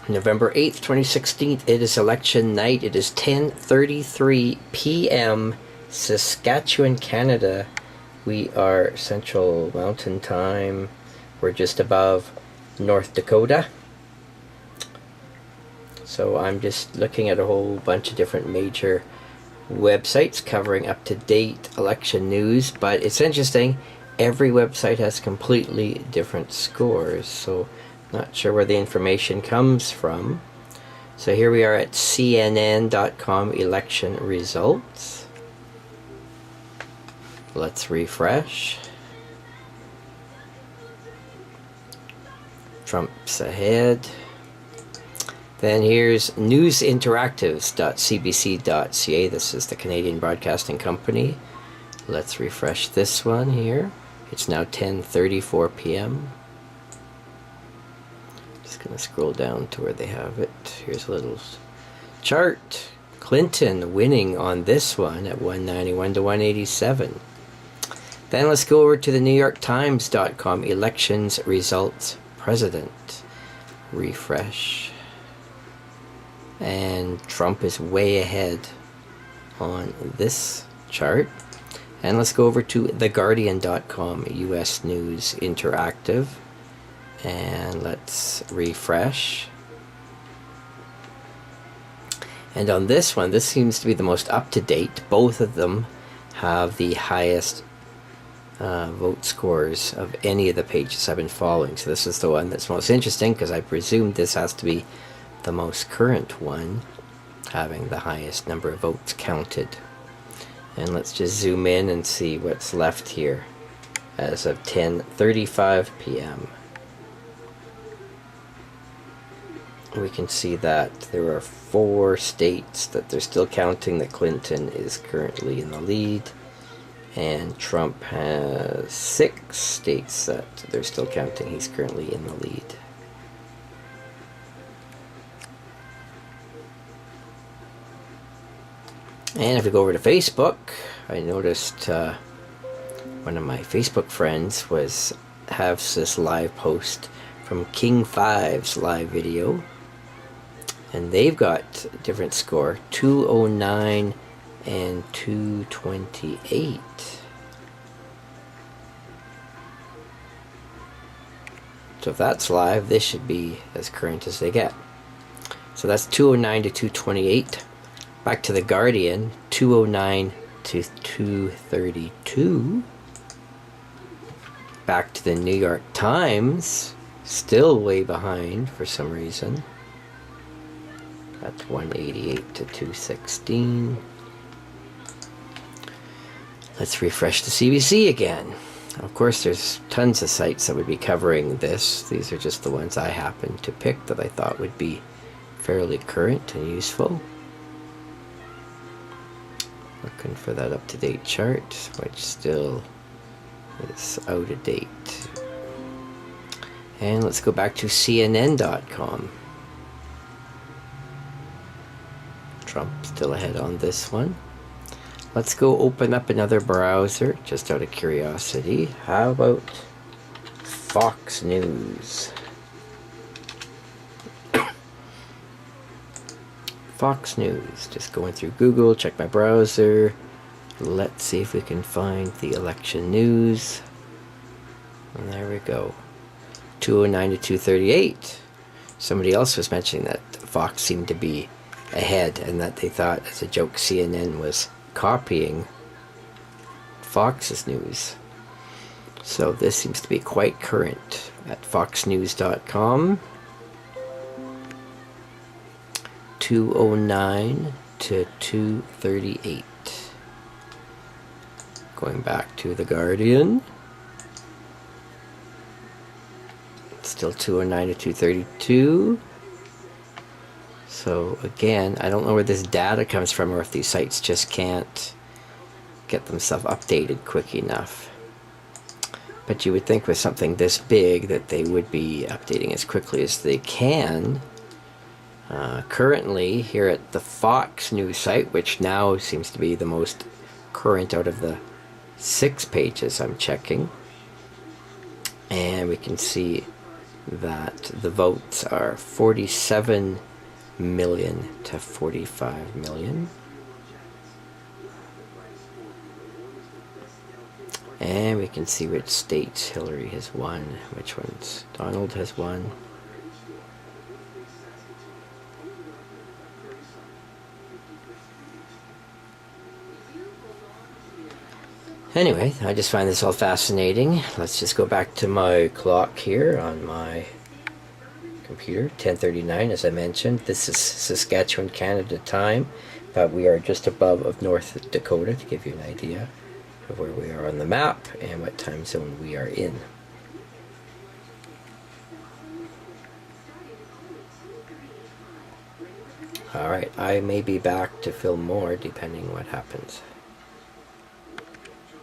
November 8th, 2016. It is election night. It is 10:33 p.m. Saskatchewan, Canada. We are Central Mountain Time. We're just above North Dakota. So I'm just looking at a whole bunch of different major websites covering up-to-date election news, but it's interesting. Every website has completely different scores, so not sure where the information comes from. So here we are at CNN.com election results. Let's refresh. Trump's ahead. Then here's newsinteractives.cbc.ca. This is the Canadian Broadcasting Company. Let's refresh this one here. It's now 10:34 p.m. Just going to scroll down to where they have it. Here's a little chart. Clinton winning on this one at 191 to 187. Then let's go over to the NewYorkTimes.com elections results president. Refresh. And Trump is way ahead on this chart. And let's go over to TheGuardian.com US News Interactive. And let's refresh. And on this one, this seems to be the most up-to-date. Both of them have the highest vote scores of any of the pages I've been following. So this is the one that's most interesting, because I presume this has to be the most current one, having the highest number of votes counted. And let's just zoom in and see what's left here as of 10:35 p.m. We can see that there are 4 states that they're still counting that Clinton is currently in the lead, and Trump has 6 states that they're still counting he's currently in the lead. And if we go over to Facebook, I noticed one of my Facebook friends has this live post from King 5's live video, and they've got a different score, 209 and 228. So if that's live, this should be as current as they get. So that's 209 to 228. Back to The Guardian, 209 to 232. Back to the New York Times, still way behind for some reason. That's 188 to 216. Let's refresh the CBC again. Of course, there's tons of sites that would be covering this. These are just the ones I happened to pick that I thought would be fairly current and useful. Looking for that up-to-date chart, which still is out of date. And let's go back to CNN.com. Trump still ahead on this one. Let's go open up another browser, just out of curiosity. How about Fox News? Fox News. Just going through Google, check my browser. Let's see if we can find the election news. And there we go. 209 to 238. Somebody else was mentioning that Fox seemed to be ahead, and that they thought, as a joke, CNN was copying Fox's news. So this seems to be quite current at foxnews.com. 209 to 238. Going back to The Guardian. Still 209 to 232. So again, I don't know where this data comes from, or if these sites just can't get themselves updated quick enough. But you would think with something this big that they would be updating as quickly as they can. Currently, here at the Fox News site, which now seems to be the most current out of the 6 pages I'm checking, and we can see that the votes are 47 million to 45 million. And we can see which states Hillary has won, which ones Donald has won. Anyway, I just find this all fascinating. Let's just go back to my clock here on my computer. 10:39, as I mentioned. This is Saskatchewan, Canada time, but we are just above of North Dakota, to give you an idea of where we are on the map and what time zone we are in. Alright, I may be back to film more depending what happens.